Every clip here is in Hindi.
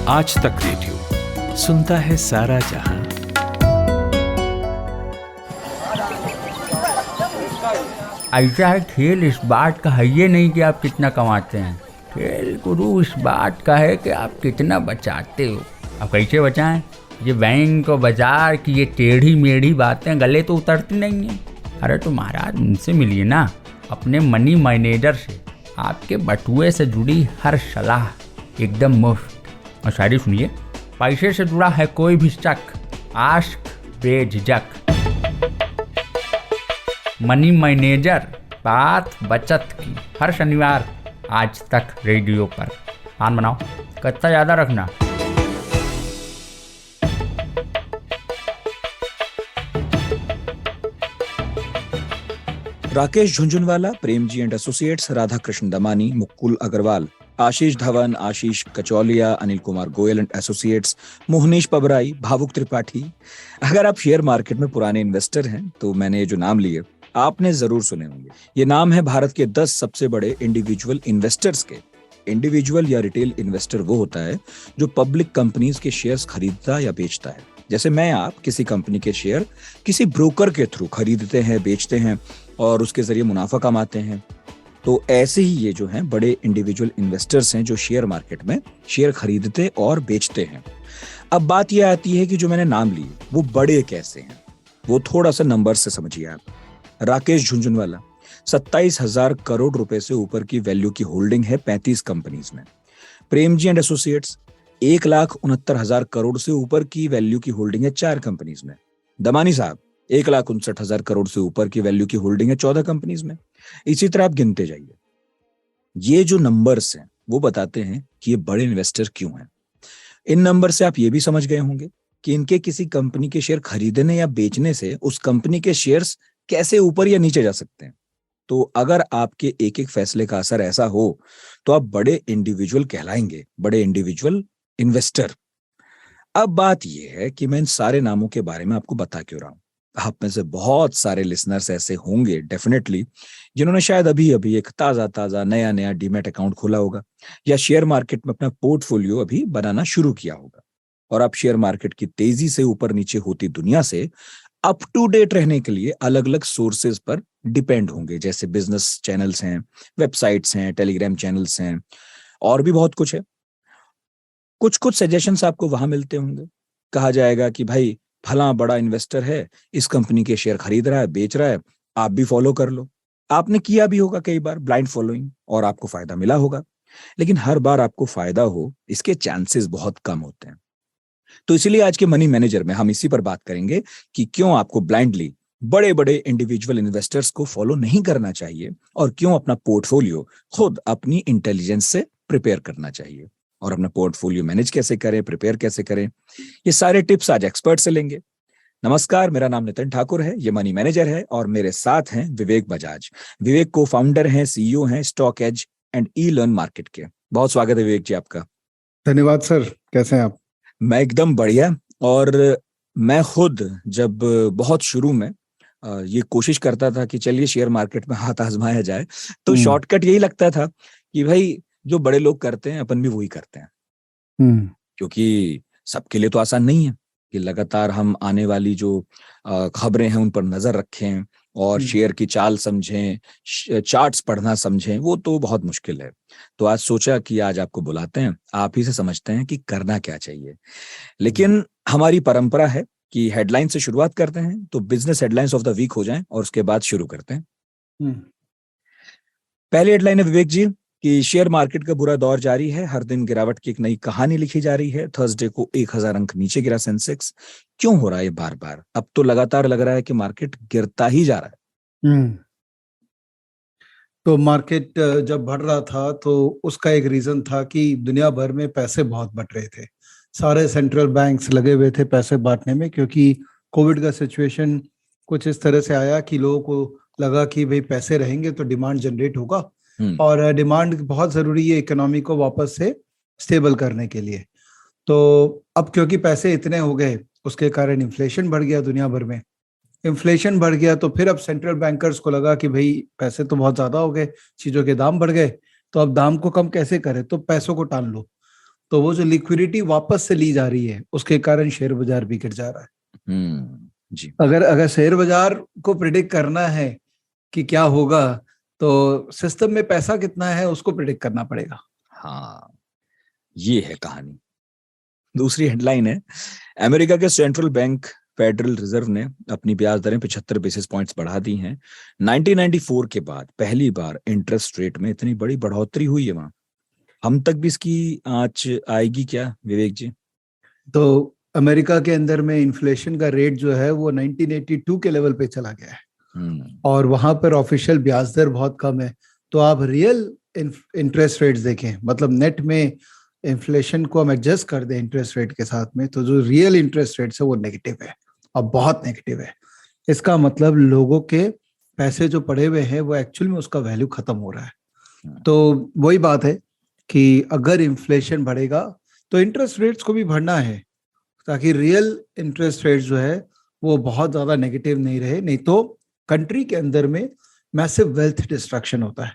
आज तक रेडियो सुनता है सारा जहां। ऐसा है, खेल इस बात का है ये नहीं कि आप कितना कमाते हैं, खेल गुरु इस बात का है कि आप कितना बचाते हो। अब कैसे बचाएं? ये बैंक और बाजार की ये टेढ़ी मेढ़ी बातें गले तो उतरती नहीं हैं। अरे तो महाराज उनसे मिलिए ना, अपने मनी मैनेजर से। आपके बटुए से जुड़ी हर सलाह एकदम मुफ्त। और शायरी सुनिए, पैसे से जुड़ा है कोई भी शक, आस्क बेझिझक। मनी मैनेजर, बात बचत की, हर शनिवार आज तक रेडियो पर। मान बनाओ, कच्चा ज़्यादा रखना। Rakesh Jhunjhunwala, Premji and associates, Radha Krishna Damani, Mukul Agrawal, Ashish Dhawan, Ashish Kacholia, Anil Kumar Goel and associates, Mohnish Pabrai, Bhavuk Tripathi. अगर आप शेयर मार्केट में पुराने इन्वेस्टर हैं तो मैंने ये जो नाम लिए आपने जरूर सुने होंगे। ये नाम है भारत के 10 सबसे बड़े इंडिविजुअल इन्वेस्टर्स के। इंडिविजुअल या रिटेल इन्वेस्टर वो होता है जो पब्लिक कंपनीज के शेयर्स खरीदता या बेचता है। जैसे मैं, आप किसी कंपनी के शेयर किसी ब्रोकर के थ्रू खरीदते हैं, बेचते हैं और उसके जरिए मुनाफा कमाते हैं। तो ऐसे ही ये जो हैं बड़े इंडिविजुअल इन्वेस्टर्स हैं जो शेयर मार्केट में शेयर खरीदते और बेचते हैं। अब बात ये आती है कि जो मैंने नाम लिए वो बड़े कैसे हैं, वो थोड़ा सा नंबर से समझिए आप। राकेश झुंझुनवाला, 27,000 करोड़ रुपए से ऊपर की वैल्यू की होल्डिंग है 35 कंपनीज में। प्रेमजी एंड एसोसिएट्स, 1,69,000 करोड़ से ऊपर की वैल्यू की होल्डिंग है 4 कंपनीज में। दमानी साहब, 1,59,000 करोड़ से ऊपर की वैल्यू की होल्डिंग है 14 कंपनीज में। इसी तरह आप गिनते जाइए। ये जो नंबर्स हैं वो बताते हैं कि ये बड़े इन्वेस्टर क्यों हैं। इन नंबर से आप ये भी समझ गए होंगे कि इनके किसी कंपनी के शेयर खरीदने या बेचने से उस कंपनी के शेयर्स कैसे ऊपर या नीचे जा सकते हैं। तो अगर आपके एक एक फैसले का असर ऐसा हो तो आप बड़े इंडिविजुअल कहलाएंगे, बड़े इंडिविजुअल इन्वेस्टर। अब बात यह है कि मैं इन सारे नामों के बारे में आपको बता क्यों रहा हूं। आप में से बहुत सारे लिसनर्स ऐसे होंगे डेफिनेटली जिन्होंने शायद अभी अभी एक ताजा नया डीमैट अकाउंट खोला होगा या शेयर मार्केट में अपना पोर्टफोलियो अभी बनाना शुरू किया होगा। और आप शेयर मार्केट की तेजी से ऊपर नीचे होती दुनिया से अप टू डेट रहने के लिए अलग अलग सोर्सेज पर डिपेंड होंगे, जैसे बिजनेस चैनल्स हैं, वेबसाइट्स हैं, टेलीग्राम चैनल्स हैं और भी बहुत कुछ है। कुछ कुछ सजेशंस आपको वहां मिलते होंगे। कहा जाएगा कि भाई फला बड़ा इन्वेस्टर है, इस कंपनी के शेयर खरीद रहा है, बेच रहा है, आप भी फॉलो कर लो। आपने किया भी होगा कई बार ब्लाइंड फॉलोइंग और आपको फायदा मिला होगा, लेकिन हर बार आपको फायदा हो इसके चांसेस बहुत कम होते हैं। तो इसीलिए आज के मनी मैनेजर में हम इसी पर बात करेंगे कि क्यों आपको ब्लाइंडली बड़े बड़े इंडिविजुअल इन्वेस्टर्स को फॉलो नहीं करना चाहिए और क्यों अपना पोर्टफोलियो खुद अपनी इंटेलिजेंस से प्रिपेयर करना चाहिए और अपना पोर्टफोलियो मैनेज कैसे करें, प्रिपेयर कैसे करें। ये सारे टिप्स आज एक्सपर्ट से लेंगे। नमस्कार, मेरा नाम नितिन ठाकुर है, ये मनी मैनेजर है और मेरे साथ हैं विवेक बजाज। विवेक को फाउंडर हैं, सीईओ हैं stock edge and e learn market के। बहुत स्वागत है विवेक जी आपका। धन्यवाद सर, कैसे हैं आप? मैं एकदम बढ़िया। और मैं खुद जब बहुत शुरू में ये कोशिश करता था कि चलिए शेयर मार्केट में हाथ आजमाया जाए, तो शॉर्टकट यही लगता था कि भाई जो बड़े लोग करते हैं अपन भी वही करते हैं। क्योंकि सबके लिए तो आसान नहीं है कि लगातार हम आने वाली जो खबरें हैं उन पर नजर रखें और शेयर की चाल समझें, चार्ट्स पढ़ना समझें, वो तो बहुत मुश्किल है। तो आज सोचा कि आज आपको बुलाते हैं, आप ही से समझते हैं कि करना क्या चाहिए। लेकिन हमारी परंपरा है कि हेडलाइन से शुरुआत करते हैं, तो business headlines of the week हो जाएं और उसके बाद शुरू करते हैं। पहली हेडलाइन है विवेक जी कि शेयर मार्केट का बुरा दौर जारी है, हर दिन गिरावट की एक नई कहानी लिखी जा रही है। थर्सडे को 1,000 अंक नीचे गिरा सेंसेक्स। क्यों हो रहा है बार बार? अब तो लगातार लग रहा है कि मार्केट गिरता ही जा रहा है। तो मार्केट जब बढ़ रहा था तो उसका एक रीजन था कि दुनिया भर में पैसे बहुत बढ़ रहे थे। सारे सेंट्रल बैंक्स लगे हुए थे पैसे बांटने में, क्योंकि कोविड का सिचुएशन कुछ इस तरह से आया कि लोगों को लगा कि भाई पैसे रहेंगे तो डिमांड जनरेट होगा और डिमांड बहुत जरूरी है इकोनॉमी को वापस से स्टेबल करने के लिए। तो अब क्योंकि पैसे इतने हो गए उसके कारण इन्फ्लेशन बढ़ गया दुनिया भर में। इन्फ्लेशन बढ़ गया तो फिर अब सेंट्रल बैंकर्स को लगा कि भाई पैसे तो बहुत ज्यादा हो गए, चीजों के दाम बढ़ गए, तो अब दाम को कम कैसे करें, तो पैसों को टाल लो। तो वो जो लिक्विडिटी वापस से ली जा रही है उसके कारण शेयर बाजार भी गिर जा रहा है। जी। अगर शेयर बाजार को प्रिडिक्ट करना है कि क्या होगा, तो सिस्टम में पैसा कितना है उसको प्रिडिक्ट करना पड़ेगा। हाँ, ये है कहानी। दूसरी हेडलाइन है, अमेरिका के सेंट्रल बैंक फेडरल रिजर्व ने अपनी ब्याज दरें 75 बेसिस पॉइंट्स बढ़ा दी हैं। 1994 के बाद पहली बार इंटरेस्ट रेट में इतनी बड़ी बढ़ोतरी हुई है वहां। हम तक भी इसकी आंच आएगी क्या विवेक जी? तो अमेरिका के अंदर में इन्फ्लेशन का रेट जो है वो 1982 के लेवल पे चला गया है और वहां पर ऑफिशियल ब्याज दर बहुत कम है। तो आप रियल इंटरेस्ट रेट्स देखें, मतलब नेट में इन्फ्लेशन को हम एडजस्ट कर दें इंटरेस्ट रेट के साथ में, तो जो रियल इंटरेस्ट रेट्स है वो नेगेटिव है और बहुत नेगेटिव है। इसका मतलब लोगों के पैसे जो पड़े हुए हैं वो एक्चुअल में उसका वैल्यू खत्म हो रहा है। तो वही बात है कि अगर इन्फ्लेशन बढ़ेगा तो इंटरेस्ट रेट्स को भी बढ़ना है ताकि रियल इंटरेस्ट रेट जो है वो बहुत ज्यादा नेगेटिव नहीं रहे, नहीं तो कंट्री के अंदर में मैसिव वेल्थ डिस्ट्रक्शन होता है।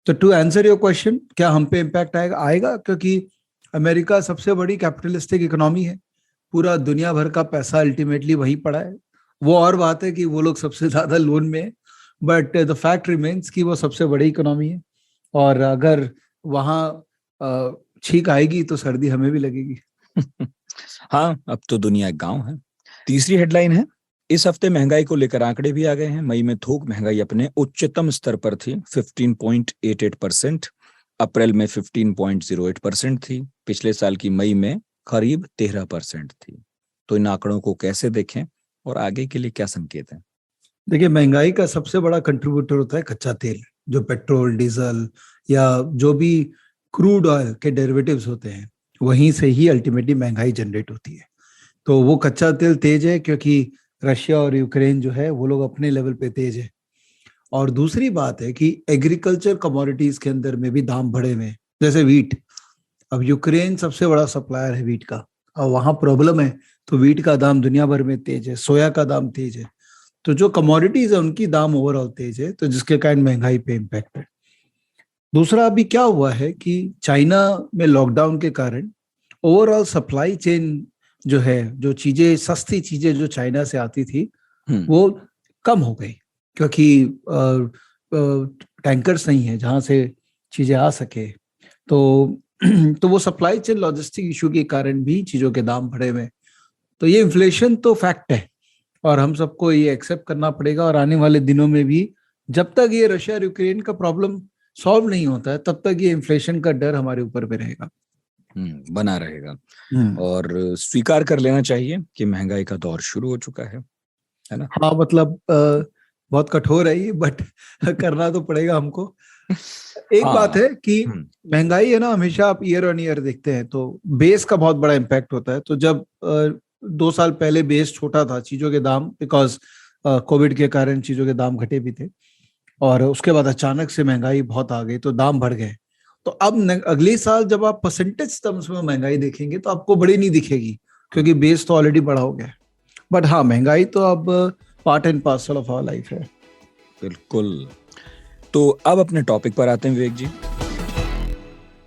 तो टू आंसर योर क्वेश्चन, क्या हम पे इम्पैक्ट आएगा क्योंकि अमेरिका सबसे बड़ी कैपिटलिस्टिक इकोनॉमी है, पूरा दुनिया भर का पैसा अल्टीमेटली वहीं पड़ा है। वो और बात है कि वो लोग सबसे ज्यादा लोन में है, बट द फैक्ट रिमेन्स कि वो सबसे बड़ी इकोनॉमी है और अगर वहाँ छींक आएगी तो सर्दी हमें भी लगेगी। हाँ, अब तो दुनिया एक गांव है। तीसरी हेडलाइन है, इस हफ्ते महंगाई को लेकर आंकड़े भी आ गए हैं। मई में थोक महंगाई अपने उच्चतम स्तर पर थी, 15.88%। अप्रैल में 15.08% थी। पिछले साल की मई में करीब 13% थी। तो इन आंकड़ों को कैसे देखें और आगे के लिए क्या संकेत है? देखिए, महंगाई का सबसे बड़ा कंट्रीब्यूटर होता है कच्चा तेल, जो पेट्रोल, डीजल या जो भी क्रूड ऑयल के डेरिवेटिव्स होते हैं, वहीं से ही अल्टीमेटली महंगाई जनरेट होती है। तो वो कच्चा तेल तेज है क्योंकि रशिया और यूक्रेन जो है वो लोग अपने लेवल पे तेज है। और दूसरी बात है कि एग्रीकल्चर कमोडिटीज के अंदर में भी दाम बढ़े हुए हैं, जैसे वीट। अब यूक्रेन सबसे बड़ा सप्लायर है वीट का और वहां प्रॉब्लम है, तो वीट का दाम दुनिया भर में तेज है, सोया का दाम तेज है। तो जो कमोडिटीज है उनकी दाम ओवरऑल तेज है, तो जिसके कारण महंगाई पे इम्पैक्ट है। दूसरा, अभी क्या हुआ है कि चाइना में लॉकडाउन के कारण ओवरऑल सप्लाई चेन जो है, जो चीजें सस्ती चीजें जो चाइना से आती थी वो कम हो गई क्योंकि टैंकर्स नहीं है जहां से चीजें आ सके। तो वो सप्लाई चेन लॉजिस्टिक इशू के कारण भी चीजों के दाम बढ़े हुए। तो ये इन्फ्लेशन तो फैक्ट है और हम सबको ये एक्सेप्ट करना पड़ेगा। और आने वाले दिनों में भी जब तक ये रशिया और यूक्रेन का प्रॉब्लम सॉल्व नहीं होता है तब तक ये इन्फ्लेशन का डर हमारे ऊपर पे रहेगा, बना रहेगा। और स्वीकार कर लेना चाहिए कि महंगाई का दौर शुरू हो चुका है ना? हाँ, मतलब बहुत कठोर है ये, बट करना तो पड़ेगा हमको। एक बात है कि महंगाई है ना, हमेशा आप ईयर ऑन ईयर देखते हैं तो बेस का बहुत बड़ा इम्पैक्ट होता है। तो जब 2 साल पहले बेस छोटा था, चीजों के दाम बिकॉज कोविड के कारण चीजों के दाम घटे भी थे, और उसके बाद अचानक से महंगाई बहुत आ गई तो दाम बढ़ गए। तो अब अगले साल जब आप परसेंटेज टर्म्स में महंगाई देखेंगे तो आपको बड़ी नहीं दिखेगी क्योंकि बेस तो ऑलरेडी बढ़ा हो गया है। बट हाँ, महंगाई तो अब part and parcel of our life है। बिल्कुल। तो अब अपने टॉपिक पर आते हैं विवेक जी,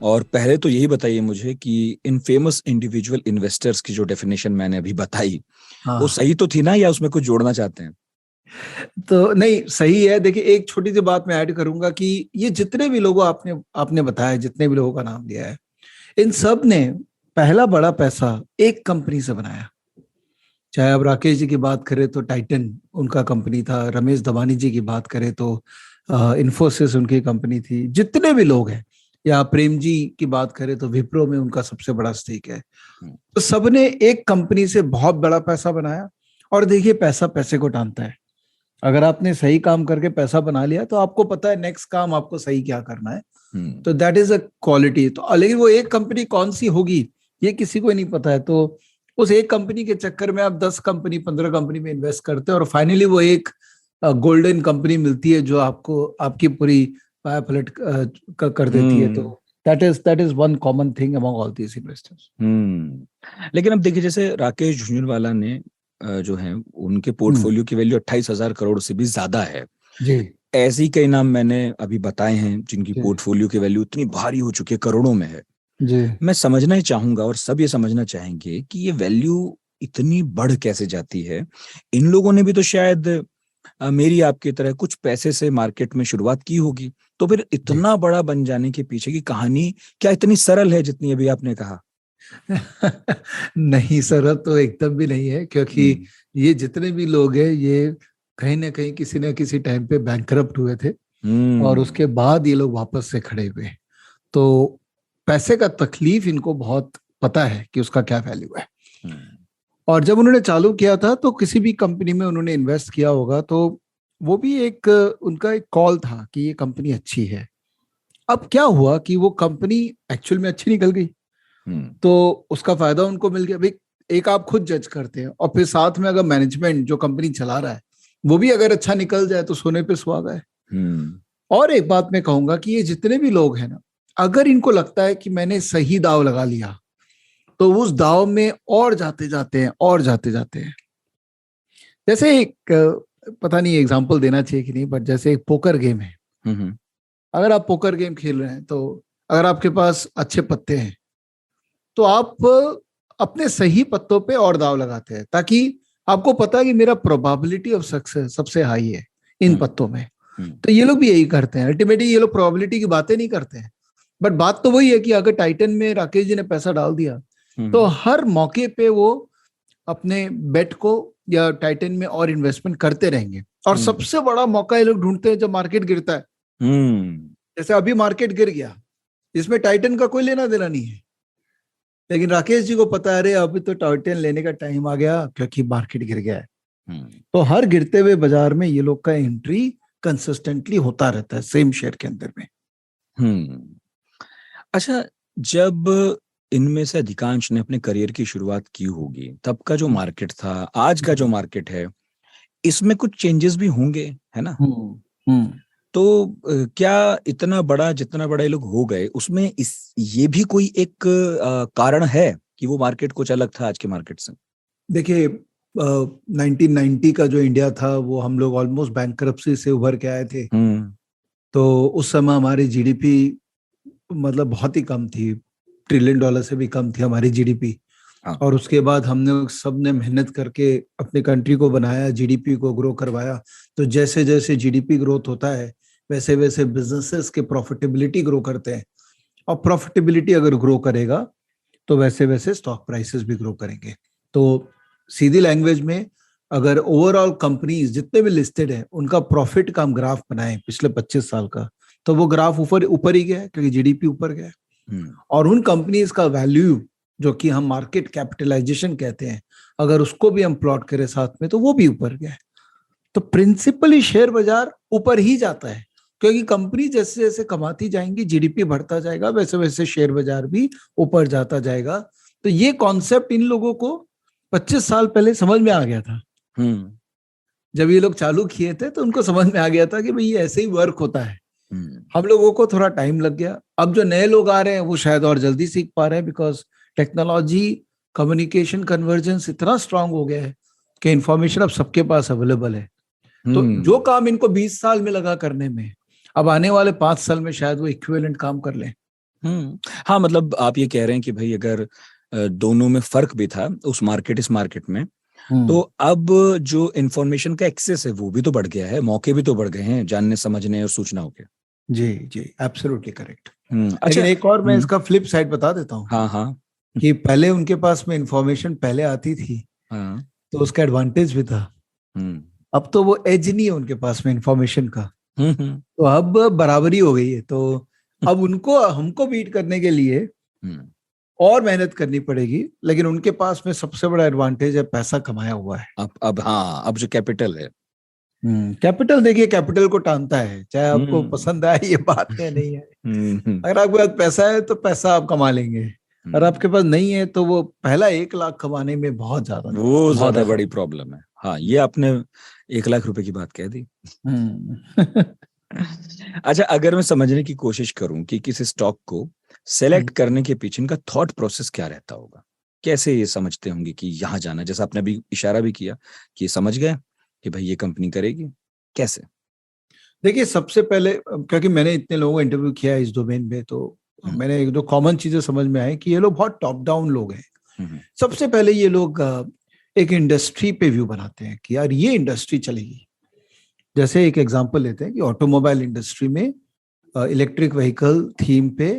और पहले तो यही बताइए मुझे कि इन फेमस इंडिविजुअल इन्वेस्टर्स की जो डेफिनेशन मैंने अभी बताई, वो सही तो थी ना, या उसमें कुछ जोड़ना चाहते हैं? तो नहीं, सही है। देखिए, एक छोटी सी बात मैं ऐड करूंगा कि ये जितने भी लोगों आपने बताया, जितने भी लोगों का नाम लिया है, इन सब ने पहला बड़ा पैसा एक कंपनी से बनाया। चाहे अब राकेश जी की बात करें तो टाइटन उनका कंपनी था, रमेश धवानी जी की बात करें तो इन्फोसिस उनकी कंपनी थी, जितने भी लोग हैं, या प्रेम जी की बात करें तो विप्रो में उनका सबसे बड़ा स्टेक है। तो सबने एक कंपनी से बहुत बड़ा पैसा बनाया। और देखिए, पैसा पैसे को टानता है। अगर आपने सही काम करके पैसा बना लिया तो आपको पता है नेक्स्ट काम आपको सही क्या करना है। तो दैट इज अ क्वालिटी। तो लेकिन वो एक कंपनी कौन सी होगी ये किसी को नहीं पता है। तो उस एक कंपनी के चक्कर में आप 10 कंपनी 15 कंपनी में इन्वेस्ट करते हैं और फाइनली वो एक गोल्डन कंपनी मिलती है जो आपको आपकी पूरी पाया पलट कर देती है। तो that is one common thing among all these investors. लेकिन अब देखिए, जैसे राकेश झुंझुनवाला ने जो है उनके पोर्टफोलियो की वैल्यू 28,000 करोड़ से भी ज्यादा है जी। ऐसे ही कई नाम मैंने अभी बताए हैं जिनकी पोर्टफोलियो की वैल्यू इतनी भारी हो चुकी है, करोड़ों में है। जी मैं समझना ही चाहूंगा और सब ये समझना चाहेंगे कि ये वैल्यू इतनी बढ़ कैसे जाती है। इन लोगों ने भी तो शायद मेरी आपकी तरह कुछ पैसे से मार्केट में शुरुआत की होगी, तो फिर जी इतना बड़ा बन जाने के पीछे की कहानी क्या इतनी सरल है जितनी अभी आपने कहा? नहीं, सरल तो एकदम भी नहीं है, क्योंकि ये जितने भी लोग हैं ये कहीं ना कहीं किसी न किसी टाइम पे बैंकरप्ट हुए थे और उसके बाद ये लोग वापस से खड़े हुए। तो पैसे का तकलीफ इनको बहुत पता है कि उसका क्या वैल्यू है। और जब उन्होंने चालू किया था तो किसी भी कंपनी में उन्होंने इन्वेस्ट किया होगा, तो वो भी एक उनका एक कॉल था कि ये कंपनी अच्छी है। अब क्या हुआ कि वो कंपनी एक्चुअल में अच्छी निकल गई, तो उसका फायदा उनको मिल गया। भाई एक आप खुद जज करते हैं, और फिर साथ में अगर मैनेजमेंट जो कंपनी चला रहा है वो भी अगर अच्छा निकल जाए तो सोने पे सुहागा है। और एक बात मैं कहूंगा कि ये जितने भी लोग हैं ना, अगर इनको लगता है कि मैंने सही दाव लगा लिया, तो उस दाव में और जाते जाते हैं और जाते जाते हैं। जैसे एक पता नहीं एग्जांपल देना चाहिए कि नहीं, बट जैसे एक पोकर गेम है। अगर आप पोकर गेम खेल रहे हैं, तो अगर आपके पास अच्छे पत्ते हैं तो आप अपने सही पत्तों पे और दाव लगाते हैं, ताकि आपको पता है कि मेरा प्रोबेबिलिटी ऑफ सक्सेस सबसे हाई है इन पत्तों में। तो ये लोग भी यही करते हैं। अल्टीमेटली ये लोग प्रोबेबिलिटी की बातें नहीं करते हैं, बट बात तो वही है कि अगर टाइटन में राकेश जी ने पैसा डाल दिया तो हर मौके पे वो अपने बेट को या टाइटन में और इन्वेस्टमेंट करते रहेंगे। और सबसे बड़ा मौका ये लोग ढूंढते हैं जब मार्केट गिरता है। जैसे अभी मार्केट गिर गया, इसमें टाइटन का कोई लेना देना नहीं है, लेकिन राकेश जी को पता है अरे अभी तो टाइटन लेने का टाइम आ गया क्योंकि मार्केट गिर गया है। तो हर गिरते हुए बाजार में ये लोग का एंट्री कंसिस्टेंटली होता रहता है सेम शेयर के अंदर में। अच्छा, जब इनमें से अधिकांश ने अपने करियर की शुरुआत की होगी, तब का जो मार्केट था, आज का जो मार्केट है, इसमें कुछ चेंजेस भी होंगे, है ना? तो क्या इतना बड़ा जितना बड़ा ये लोग हो गए, उसमें ये भी कोई एक कारण है कि वो मार्केट कुछ अलग था आज के मार्केट से? देखिए 1990 का जो इंडिया था वो हम लोग ऑलमोस्ट बैंकरप्सी से उभर के आए थे। तो उस समय हमारी जीडीपी मतलब बहुत ही कम थी, $1 ट्रिलियन से भी कम थी हमारी जीडीपी। और उसके बाद हमने सबने मेहनत करके अपने कंट्री को बनाया, जीडीपी को ग्रो करवाया। तो जैसे जैसे जीडीपी ग्रोथ होता है वैसे वैसे बिजनेसेस के प्रॉफिटेबिलिटी ग्रो करते हैं, और प्रॉफिटेबिलिटी अगर ग्रो करेगा तो वैसे वैसे स्टॉक प्राइसेस भी ग्रो करेंगे। तो सीधी लैंग्वेज में अगर ओवरऑल कंपनीज जितने भी लिस्टेड है उनका प्रॉफिट का हम ग्राफ बनाए पिछले 25 साल का, तो वो ग्राफ ऊपर ही गया है क्योंकि जीडीपी ऊपर गया है। और उन कंपनीज का वैल्यू जो कि हम मार्केट कैपिटलाइजेशन कहते हैं, अगर उसको भी हम प्लॉट करें साथ में तो वो भी ऊपर गया है। तो प्रिंसिपली शेयर बाजार ऊपर ही जाता है, क्योंकि कंपनी जैसे जैसे कमाती जाएंगी जीडीपी बढ़ता जाएगा, वैसे वैसे शेयर बाजार भी ऊपर जाता जाएगा। तो ये कॉन्सेप्ट इन लोगों को 25 साल पहले समझ में आ गया था। जब ये लोग चालू किए थे तो उनको समझ में आ गया था कि भाई ये ऐसे ही वर्क होता है। हम लोगों को थोड़ा टाइम लग गया। अब जो नए लोग आ रहे हैं वो शायद और जल्दी सीख पा रहे हैं, बिकॉज टेक्नोलॉजी, कम्युनिकेशन, कन्वर्जेंस इतना स्ट्रांग हो गया है कि इंफॉर्मेशन अब सबके पास अवेलेबल है। तो जो काम इनको 20 साल में लगा करने में, अब आने वाले 5 साल में शायद वो इक्विवेलेंट काम कर लें। हाँ, मतलब आप ये कह रहे हैं कि भाई अगर दोनों में फर्क भी था उस मार्केट इस मार्केट में, तो अब जो इंफॉर्मेशन का एक्सेस है वो भी तो बढ़ गया है, मौके भी तो बढ़ गए हैं जानने समझने और सूचनाओं के। जी जी, एब्सोल्युटली करेक्ट। अच्छा, लेकिन एक और मैं इसका फ्लिप साइड बता देता हूँ। हाँ कि पहले उनके पास में इंफॉर्मेशन पहले आती थी, तो उसका एडवांटेज भी था। अब तो वो एज नहीं है उनके पास में इंफॉर्मेशन का, तो अब बराबरी हो गई है। तो अब उनको हमको बीट करने के लिए और मेहनत करनी पड़ेगी, लेकिन उनके पास में सबसे बड़ा एडवांटेज है पैसा कमाया हुआ है। अब जो कैपिटल है, कैपिटल देखिए कैपिटल को टानता है, चाहे आपको पसंद आए ये बात है नहीं है। अगर आपके पास पैसा है तो पैसा आप कमा लेंगे, और आपके पास नहीं है तो वो पहला 1 लाख कमाने में बहुत ज्यादा बड़ी प्रॉब्लम है। हाँ, ये आपने 1 लाख रुपए की बात कह दी। अच्छा, अगर मैं समझने की कोशिश करूं कि किसी स्टॉक को सेलेक्ट करने के पीछे इनका थॉट प्रोसेस क्या रहता होगा, कैसे ये समझते होंगे कि यहाँ जाना, जैसा आपने अभी इशारा भी किया कि समझ गए कि भाई ये कंपनी करेगी, कैसे? देखिए सबसे पहले, क्योंकि मैंने इतने लोगों को इंटरव्यू किया है इस डोमेन में, तो मैंने एक दो कॉमन चीजें समझ में आई कि ये लोग बहुत टॉप डाउन लोग हैं। सबसे पहले ये लोग एक इंडस्ट्री पे व्यू बनाते हैं कि यार ये इंडस्ट्री चलेगी। जैसे एक एग्जांपल लेते हैं कि ऑटोमोबाइल इंडस्ट्री में इलेक्ट्रिक व्हीकल थीम पे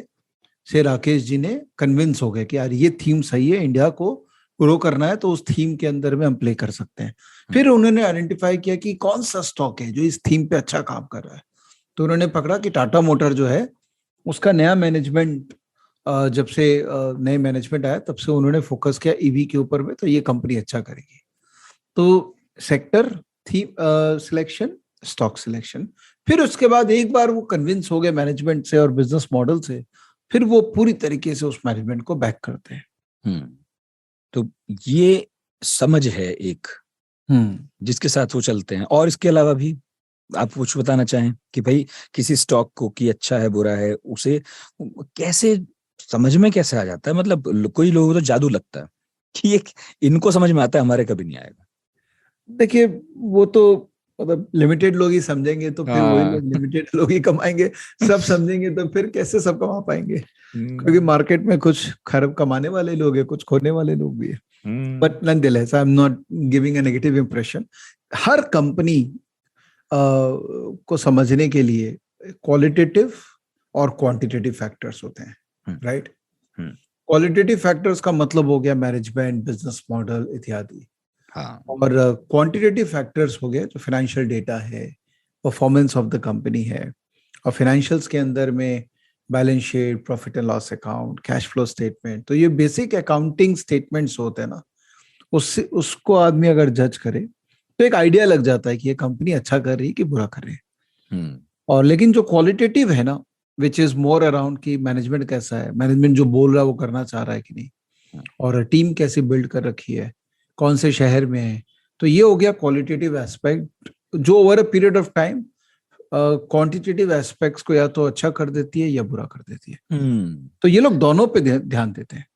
से राकेश जी ने कन्विंस हो गए कि यार ये थीम सही है, इंडिया को ग्रो करना है तो उस थीम के अंदर में हम प्ले कर सकते हैं। फिर उन्होंने आइडेंटिफाई किया कि कौन सा स्टॉक है जो इस थीम पे अच्छा काम कर रहा है, तो उन्होंने पकड़ा कि टाटा मोटर जो है उसका नया मैनेजमेंट, जब से नए मैनेजमेंट आया तब से उन्होंने फोकस किया ईवी के ऊपर में, तो ये कंपनी अच्छा करेगी। तो sector theme selection, stock selection, फिर उसके बाद एक बार वो कन्विंस हो गए मैनेजमेंट से और बिजनेस मॉडल से, फिर वो पूरी तरीके से उस मैनेजमेंट को बैक करते हैं। तो ये समझ है एक जिसके साथ वो चलते हैं। और इसके अलावा भी आप कुछ बताना चाहें कि भाई किसी स्टॉक को कि अच्छा है बुरा है, उसे कैसे समझ में कैसे आ जाता है? मतलब कोई लोगों को तो जादू लगता है कि ये इनको समझ में आता है, हमारे कभी नहीं आएगा। देखिए वो तो मतलब लिमिटेड लोग ही समझेंगे तो फिर वही लोग लिमिटेड लोग ही कमाएंगे, सब समझेंगे तो फिर कैसे सब कमा पाएंगे? क्योंकि मार्केट में कुछ खरब कमाने वाले लोग हैं, कुछ खोने वाले लोग भी है। But nonetheless I am not giving a negative impression. Her company को समझने के लिए क्वालिटेटिव और क्वांटिटेटिव फैक्टर्स होते हैं, राइट? क्वालिटेटिव फैक्टर्स का मतलब हो गया मैनेजमेंट, बिजनेस मॉडल इत्यादि। और क्वांटिटेटिव फैक्टर्स हो गए जो फाइनेंशियल डेटा है, परफॉर्मेंस ऑफ द कंपनी है, और फाइनेंशियल्स के अंदर में balance sheet, profit and loss account, cash flow statement. तो ये बेसिक अकाउंटिंग स्टेटमेंट्स होते हैं ना, उसको आदमी अगर जज करे तो एक आइडिया लग जाता है कि ये कंपनी अच्छा कर रही है कि बुरा कर रही है। और लेकिन जो क्वालिटेटिव है ना, विच इज मोर अराउंड कि मैनेजमेंट कैसा है, मैनेजमेंट जो बोल रहा है वो करना चाह रहा है कि नहीं, और टीम कैसी बिल्ड कर रखी है, कौन से शहर में है, तो ये हो गया क्वालिटेटिव एस्पेक्ट जो over a period of time quantitative aspects को या तो अच्छा कर देती है या बुरा कर देती है। तो ये लोग दोनों पे ध्यान देते हैं।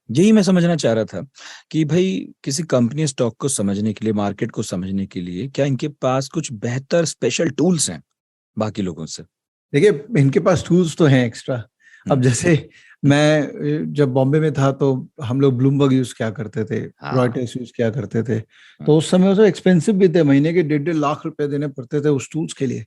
यही मैं समझना चाह रहा था कि भाई किसी कंपनी स्टॉक को समझने के लिए, मार्केट को समझने के लिए, क्या इनके पास कुछ बेहतर स्पेशल टूल्स हैं बाकी लोगों से? देखिए इनके पास टूल्स तो हैं एक्स्ट्रा। अब जैसे मैं जब बॉम्बे में था तो हम लोग ब्लूमबर्ग यूज किया करते थे, रॉयटर्स यूज किया करते थे। तो उस समय वो एक्सपेंसिव भी थे, महीने के 1.5 लाख रुपए देने पड़ते थे उस टूल्स के लिए।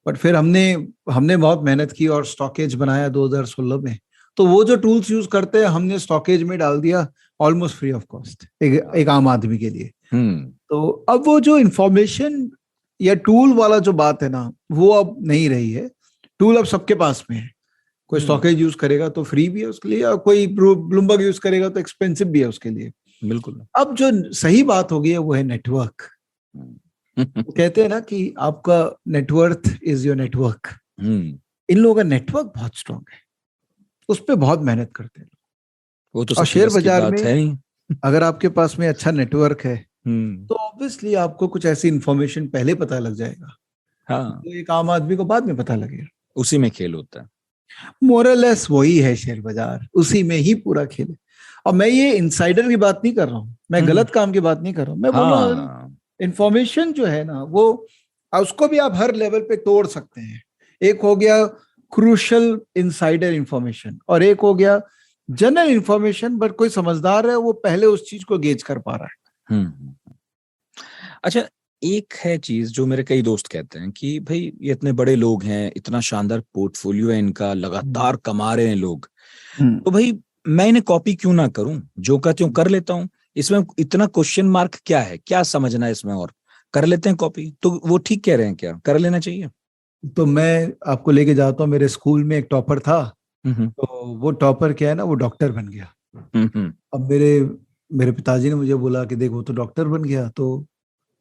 बट फिर हमने बहुत मेहनत की और स्टॉकेज बनाया 2016 में। तो वो जो टूल्स यूज करते हैं हमने स्टॉकेज में डाल दिया ऑलमोस्ट फ्री ऑफ कॉस्ट एक आम आदमी के लिए। तो अब वो जो इंफॉर्मेशन या टूल वाला जो बात है ना, वो अब नहीं रही है। टूल अब सबके पास में है। कोई स्टॉकेज यूज करेगा तो फ्री भी है उसके लिए, और कोई ब्लूमबर्ग यूज करेगा तो एक्सपेंसिव भी है उसके लिए। बिल्कुल। अब जो सही बात हो गई है वो है नेटवर्क। कहते हैं ना कि आपका नेटवर्थ इज योर नेटवर्क। इन लोगों का नेटवर्क बहुत स्ट्रांग है, उस पर बहुत मेहनत करते हैं। वो तो और शेयर बाजार में है नहीं। अगर आपके पास में अच्छा नेटवर्क है तो ऑब्वियसली आपको कुछ ऐसी इंफॉर्मेशन पहले पता लग जाएगा, तो एक आम आदमी को बाद में पता लगेगा। उसी में खेल होता है। मोरलेस वही है शेयर बाजार, उसी में ही पूरा खेल है। और मैं ये इनसाइडर की बात नहीं कर रहा हूँ, मैं गलत काम की बात नहीं कर रहा हूँ। मैं बोल रहा हूँ इंफॉर्मेशन जो है ना, वो उसको भी आप हर लेवल पे तोड़ सकते हैं। एक हो गया क्रूशल इनसाइडर इंफॉर्मेशन और एक हो गया जनरल इंफॉर्मेशन, बट कोई समझदार है वो पहले उस चीज को गेज कर पा रहा है। अच्छा, एक है चीज जो मेरे कई दोस्त कहते हैं कि भाई ये इतने बड़े लोग हैं, इतना शानदार पोर्टफोलियो है इनका, लगातार कमा रहे हैं लोग, तो भाई मैं इन्हें कॉपी क्यों ना करूं, जो का त्यों कर लेता हूं। इसमें इतना क्वेश्चन मार्क क्या है, क्या समझना है इसमें, और कर लेते हैं कॉपी। तो वो ठीक कह रहे हैं, क्या कर लेना चाहिए? तो मैं आपको लेके जाता हूँ, मेरे स्कूल में एक टॉपर था। तो वो टॉपर क्या है ना, वो डॉक्टर बन गया। अब मेरे पिताजी ने मुझे बोला कि देख वो तो डॉक्टर बन गया, तो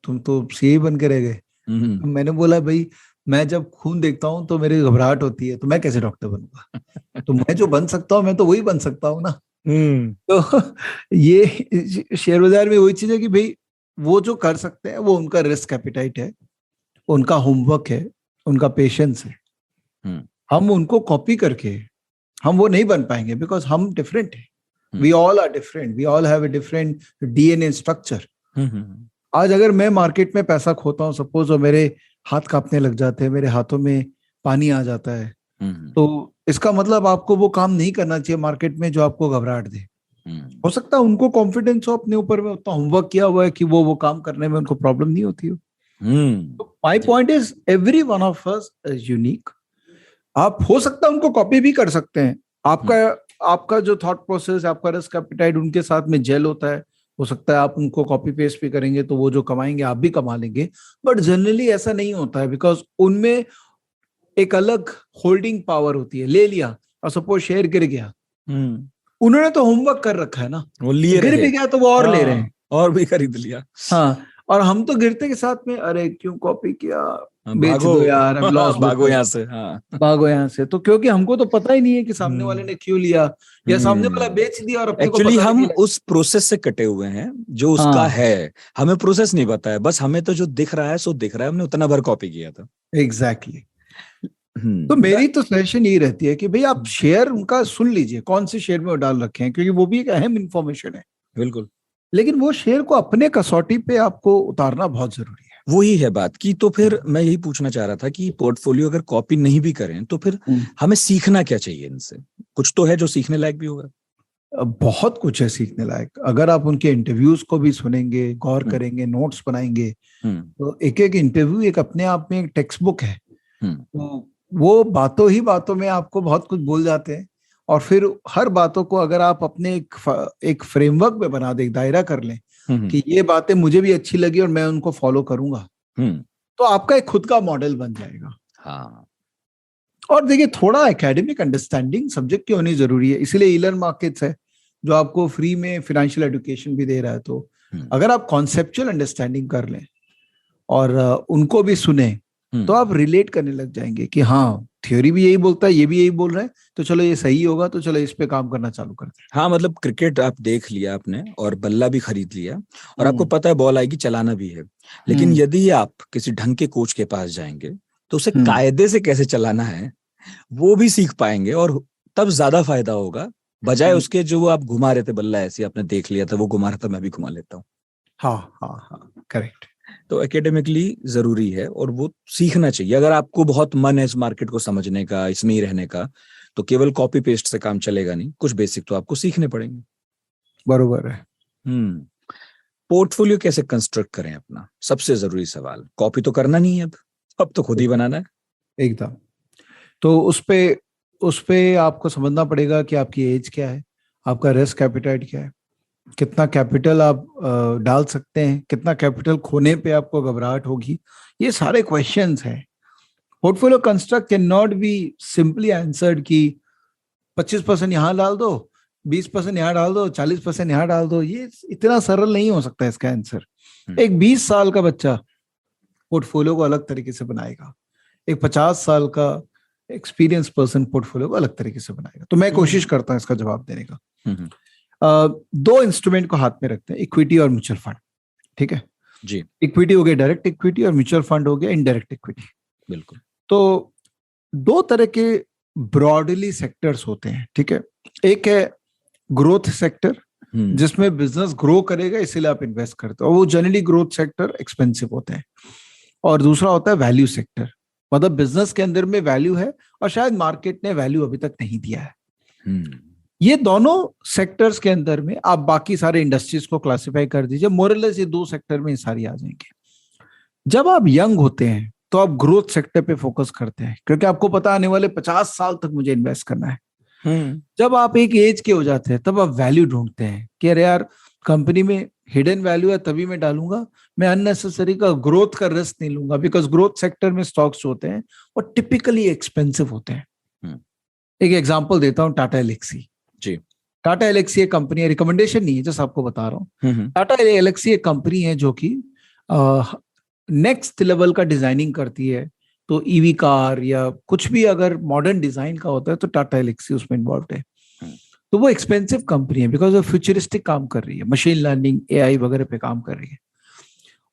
तुम तो सीए बन के रह गए। मैंने बोला भाई मैं जब खून देखता हूँ तो मेरी घबराहट होती है, तो मैं कैसे डॉक्टर बनूंगा? तो मैं जो बन सकता हूँ मैं तो वही बन सकता हूँ ना। तो ये शेयर बाजार में वही चीज है कि भाई वो जो कर सकते हैं वो उनका रिस्क एपिटाइट है, उनका होमवर्क है, उनका पेशेंस है। हम उनको कॉपी करके हम वो नहीं बन पाएंगे, बिकॉज हम डिफरेंट है। We all are different, we all have a different DNA structure. आज अगर मैं मार्केट में पैसा खोता हूँ सपोज, और मेरे हाथ कांपने लग जाते हैं, मेरे हाथों में पानी आ जाता है, तो इसका मतलब आपको वो काम नहीं करना चाहिए मार्केट में जो आपको घबराहट दे। हो सकता है उनको कॉन्फिडेंस हो अपने ऊपर में, उतना होमवर्क किया हुआ है कि वो काम करने में उनको प्रॉब्लम नहीं होती हो। तो my point is every one of us is unique. आप हो सकता है उनको कॉपी भी कर सकते हैं, आपका जो थॉट प्रोसेस, आपका रिस्क एपेटाइट उनके साथ में जेल होता है, हो सकता है आप उनको कॉपी पेस्ट भी करेंगे तो वो जो कमाएंगे आप भी कमा लेंगे, बट जनरली ऐसा नहीं होता है, बिकॉज उनमें एक अलग होल्डिंग पावर होती है। ले लिया और सपोज शेयर गिर गया, उन्होंने तो होमवर्क कर रखा है ना, वो लिए गिर रहे। भी गया तो वो और ले रहे हैं, और भी खरीद लिया। हाँ, और हम तो गिरते के साथ में अरे क्यों कॉपी किया, बेच भागो दो यार, अब लॉस भागो यहाँ से। हाँ, भागो यहाँ से। तो क्योंकि हमको तो पता ही नहीं है कि सामने वाले ने क्यों लिया, या सामने वाला बेच दिया और अपने को एक्चुअली पता हम नहीं लगा। उस प्रोसेस से कटे हुए हैं जो उसका है, हमें प्रोसेस नहीं पता है, बस हमें तो जो दिख रहा है सो दिख रहा है, हमने उतना भर कॉपी किया था। एग्जैक्टली। तो मेरी तो सजेशन यही रहती है कि भाई आप शेयर उनका सुन लीजिए, कौन से शेयर में वो डाल रखे हैं, क्योंकि वो भी एक अहम इंफॉर्मेशन है। बिल्कुल। लेकिन वो शेयर को अपने कसौटी पे आपको उतारना बहुत जरूरी है। वही है बात की। तो फिर मैं यही पूछना चाह रहा था कि पोर्टफोलियो अगर कॉपी नहीं भी करें तो फिर हमें सीखना क्या चाहिए इनसे? कुछ तो है जो सीखने लायक भी होगा। बहुत कुछ है सीखने लायक। अगर आप उनके इंटरव्यूज को भी सुनेंगे, गौर करेंगे, नोट्स बनाएंगे, तो एक एक इंटरव्यू एक अपने आप में एक टेक्स्ट बुक है। तो वो बातों ही बातों में आपको बहुत कुछ बोल जाते हैं, और फिर हर बातों को अगर आप अपने एक फ्रेमवर्क में बना दे, दायरा कर लें कि ये बातें मुझे भी अच्छी लगी और मैं उनको फॉलो करूंगा, तो आपका एक खुद का मॉडल बन जाएगा। हाँ। और देखिए, थोड़ा एकेडमिक अंडरस्टैंडिंग सब्जेक्ट की होनी जरूरी है, इसलिए ईलर्न मार्केट्स है जो आपको फ्री में फाइनेंशियल एजुकेशन भी दे रहा है। तो अगर आप कॉन्सेप्चुअल अंडरस्टैंडिंग कर लें और उनको भी सुने, तो आप रिलेट करने लग जाएंगे कि हाँ, थ्योरी भी यही बोलता है, ये भी यही बोल रहे हैं, तो चलो ये सही होगा, तो चलो इस पे काम करना चालू करते हैं। हाँ, मतलब क्रिकेट आप देख लिया आपने और बल्ला भी खरीद लिया और आपको पता है बॉल आएगी, चलाना भी है, लेकिन यदि आप किसी ढंग के कोच के पास जाएंगे तो उसे कायदे से कैसे चलाना है वो भी सीख पाएंगे, और तब ज्यादा फायदा होगा, बजाय उसके जो आप घुमा रहे थे बल्ला, ऐसे आपने देख लिया था, वो घुमा रहा था, मैं भी घुमा लेता हूँ। हाँ हाँ हाँ, करेक्ट। तो एकेडमिकली जरूरी है और वो सीखना चाहिए। अगर आपको बहुत मन है इस मार्केट को समझने का, इसमें ही रहने का, तो केवल कॉपी पेस्ट से काम चलेगा नहीं, कुछ बेसिक तो आपको सीखने पड़ेंगे। बरोबर है। पोर्टफोलियो कैसे कंस्ट्रक्ट करें अपना, सबसे जरूरी सवाल। कॉपी तो करना नहीं है, अब तो खुद ही बनाना है एकदम। तो उस पे आपको समझना पड़ेगा कि आपकी एज क्या है, आपका रिस्क एपेटाइट क्या है, कितना कैपिटल आप डाल सकते हैं, कितना कैपिटल खोने पे आपको घबराहट होगी, ये सारे क्वेश्चंस हैं। Portfolio construct can not be simply answered कि 25% यहाँ डाल दो, 20% यहाँ डाल दो, 40% यहाँ डाल दो। ये इतना सरल नहीं हो सकता इसका आंसर। एक 20 साल का बच्चा पोर्टफोलियो को अलग तरीके से बनाएगा, एक 50 साल का एक्सपीरियंस पर्सन पोर्टफोलियो को अलग तरीके से बनाएगा। तो मैं कोशिश करता हूँ इसका जवाब देने का। दो इंस्ट्रूमेंट को हाथ में रखते हैं, इक्विटी और म्यूचुअल फंड। ठीक है जी। इक्विटी हो गया डायरेक्ट इक्विटी, और म्यूचुअल फंड हो गया इनडायरेक्ट इक्विटी। बिल्कुल। तो दो तरह के ब्रॉडली सेक्टर्स होते हैं। ठीक है, एक है ग्रोथ सेक्टर, जिसमें बिजनेस ग्रो करेगा इसीलिए आप इन्वेस्ट करते हो, वो जनरली ग्रोथ सेक्टर एक्सपेंसिव होते हैं। और दूसरा होता है वैल्यू सेक्टर, मतलब बिजनेस के अंदर में वैल्यू है और शायद मार्केट ने वैल्यू अभी तक नहीं दिया है। ये दोनों सेक्टर्स के अंदर में आप बाकी सारे इंडस्ट्रीज को क्लासिफाई कर दीजिए, मोरलेस ये दो सेक्टर में सारी आ जाएंगे। जब आप यंग होते हैं तो आप ग्रोथ सेक्टर पे फोकस करते हैं, क्योंकि आपको पता आने वाले 50 साल तक मुझे इन्वेस्ट करना है। जब आप एक एज के हो जाते हैं तब आप वैल्यू ढूंढते हैं कि अरे यार, कंपनी में हिडन वैल्यू है तभी मैं डालूंगा, मैं अननेसेसरी का ग्रोथ का रिस्क नहीं लूंगा, बिकॉज ग्रोथ सेक्टर में स्टॉक्स होते हैं वो टिपिकली एक्सपेंसिव होते हैं। एक एग्जांपल देता हूं, टाटा एलेक्सी। जी। टाटा एलेक्सी एक कंपनी है, रिकमेंडेशन नहीं है, जैसे आपको बता रहा हूँ। टाटा एलेक्सी एक कंपनी है जो कि नेक्स्ट लेवल का डिजाइनिंग करती है। तो ईवी कार या कुछ भी अगर मॉडर्न डिजाइन का होता है तो टाटा एलेक्सी उसमें इन्वॉल्व है। तो वो एक्सपेंसिव कंपनी है बिकॉज वो फ्यूचरिस्टिक काम कर रही है, मशीन लर्निंग, एआई वगैरह पे काम कर रही है।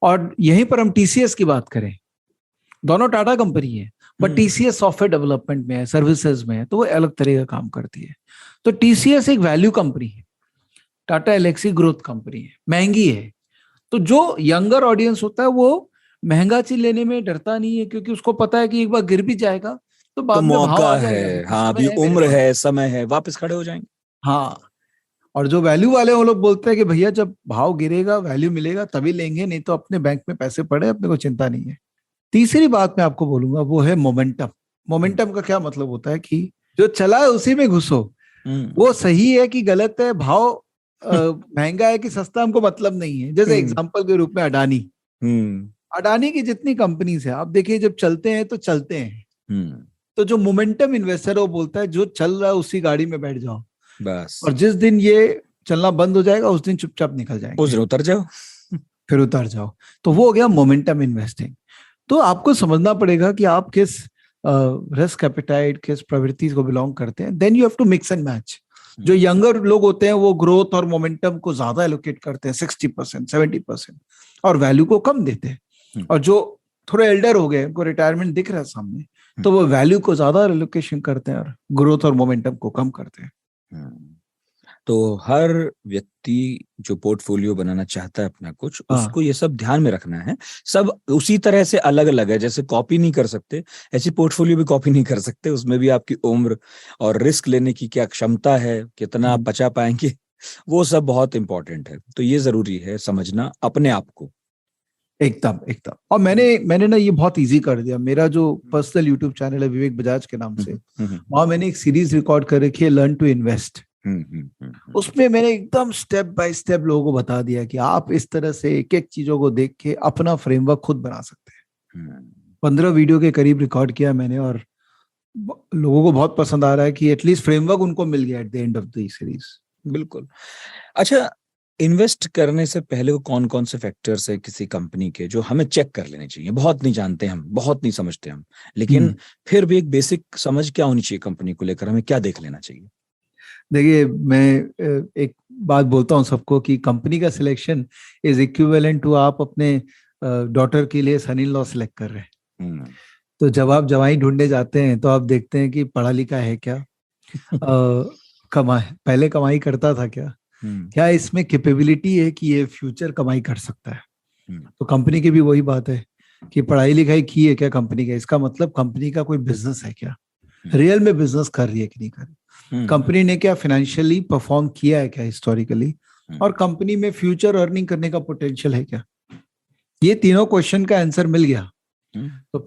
और यहीं पर हम टीसीएस की बात करें, दोनों टाटा कंपनी है, बट टीसीएस सॉफ्टवेयर डेवलपमेंट में है, सर्विसेज में है, तो वो अलग तरह का काम करती है। तो टीसीएस एक वैल्यू कंपनी है, टाटा एलेक्सी ग्रोथ कंपनी है, महंगी है। तो जो यंगर ऑडियंस होता है वो महंगा चीज लेने में डरता नहीं है, क्योंकि उसको पता है कि एक बार गिर भी जाएगा तो तो बाद में भाव मौका आ जाएगा, है, देखो, हाँ, समय अभी है मेरे उम्र पास। है, समय है, वापस खड़े हो जाएंगे। हाँ, और जो वैल्यू वाले वो लोग बोलते हैं कि भैया जब भाव गिरेगा वैल्यू मिलेगा तभी लेंगे, नहीं तो अपने बैंक में पैसे पड़े, अपने को चिंता नहीं है। तीसरी बात मैं आपको बोलूंगा वो है मोमेंटम। मोमेंटम का क्या मतलब होता है कि जो चला है उसी में घुसो। वो सही है कि गलत है, भाव महंगा है कि सस्ता, हमको मतलब नहीं है। जैसे एग्जांपल के रूप में अडानी, अडानी की जितनी कंपनीज है आप देखिए, जब चलते हैं तो चलते हैं। तो जो मोमेंटम इन्वेस्टर है वो बोलता है जो चल रहा है उसी गाड़ी में बैठ जाओ, बस और जिस दिन ये चलना बंद हो जाएगा उस दिन चुपचाप निकल उस जाएंगे, दिन उतर जाओ। फिर उतर जाओ। तो वो हो गया मोमेंटम इन्वेस्टिंग। तो आपको समझना पड़ेगा कि आप किस रिस्क एपेटाइट, किस प्रवृत्ति को बिलोंग करते हैं। Then you have to mix and match. जो यंगर लोग होते हैं वो ग्रोथ और मोमेंटम को ज्यादा एलोकेट करते हैं, 60%, 70%, और वैल्यू को कम देते हैं। और जो थोड़े एल्डर हो गए, उनको रिटायरमेंट दिख रहा है सामने, तो वो वैल्यू को ज्यादा एलोकेशन करते हैं और ग्रोथ और मोमेंटम को कम करते हैं। तो हर व्यक्ति जो पोर्टफोलियो बनाना चाहता है अपना कुछ, हाँ। उसको ये सब ध्यान में रखना है। सब उसी तरह से अलग अलग है, जैसे कॉपी नहीं कर सकते ऐसी पोर्टफोलियो भी कॉपी नहीं कर सकते। उसमें भी आपकी उम्र और रिस्क लेने की क्या क्षमता है, कितना आप बचा पाएंगे, वो सब बहुत इंपॉर्टेंट है। तो ये जरूरी है समझना अपने आप को। एकदम एकदम। और मैंने ना ये बहुत इजी कर दिया। मेरा जो पर्सनल यूट्यूब चैनल है विवेक बजाज के नाम से, वहां मैंने एक सीरीज रिकॉर्ड कर रखी है, लर्न टू इन्वेस्ट। उसमें मैंने एकदम स्टेप बाय स्टेप लोगों को बता दिया कि आप इस तरह से एक एक चीजों को देख के अपना फ्रेमवर्क खुद बना सकते हैं। 15 वीडियो के करीब रिकॉर्ड किया मैंने, और लोगों को बहुत पसंद आ रहा है कि एटलीस्ट फ्रेमवर्क उनको मिल गया at the end of the series. बिल्कुल। अच्छा, इन्वेस्ट करने से पहले वो कौन कौन से फैक्टर्स है किसी कंपनी के जो हमें चेक कर लेने चाहिए? बहुत नहीं जानते हम, बहुत नहीं समझते हम, लेकिन फिर भी एक बेसिक समझ क्या होनी चाहिए कंपनी को लेकर, हमें क्या देख लेना चाहिए? देखिए, मैं एक बात बोलता हूँ सबको कि कंपनी का सिलेक्शन इज इक्विवेलेंट टू आप अपने डॉटर के लिए सन इन लॉ सिलेक्ट कर रहे हैं। तो जब आप जवाई ढूंढने जाते हैं तो आप देखते हैं कि पढ़ा लिखा है क्या, पहले कमाई करता था क्या इसमें कैपेबिलिटी है कि ये फ्यूचर कमाई कर सकता है। तो कंपनी की भी वही बात है कि पढ़ाई लिखाई की है क्या कंपनी का, इसका मतलब कंपनी का कोई बिजनेस है क्या, रियल में बिजनेस कर रही है कि नहीं कर रही, कंपनी ने क्या फाइनेंशियली परफॉर्म किया है क्या हिस्टोरिकली, और कंपनी में फ्यूचर अर्निंग करने का पोटेंशियल है क्या। ये तीनों क्वेश्चन का आंसर मिल गया तो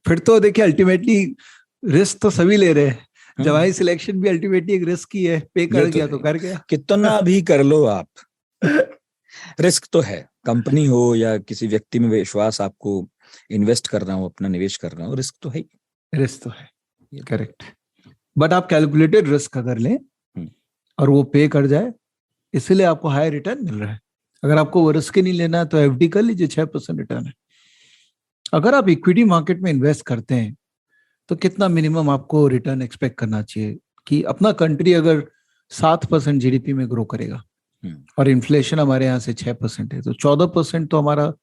फिर तो देखिए अल्टीमेटली रिस्क तो सभी ले रहे हैं। जवाई सिलेक्शन भी अल्टीमेटली एक रिस्क ही है, पे कर गया तो कर गया, कितना भी कर लो आप, रिस्क तो है। कंपनी हो या किसी व्यक्ति में विश्वास आपको इन्वेस्ट करना हो, अपना निवेश करना हो, रिस्क तो है, रिस्क तो है, करेक्ट। बट आप कैलकुलेटेड रिस्क अगर लें और वो पे कर जाए, इसलिए आपको हाई रिटर्न मिल रहा है। अगर आपको वो रिस्क ही नहीं लेना है तो एफडी कर लीजिए, 6% रिटर्न है। अगर आप इक्विटी मार्केट में इन्वेस्ट करते हैं तो कितना मिनिमम आपको रिटर्न एक्सपेक्ट करना चाहिए कि अपना कंट्री अगर 7% जीडीपी में ग्रो करेगा और इन्फ्लेशन हमारे यहाँ से 6% है, तो 14% तो हमारा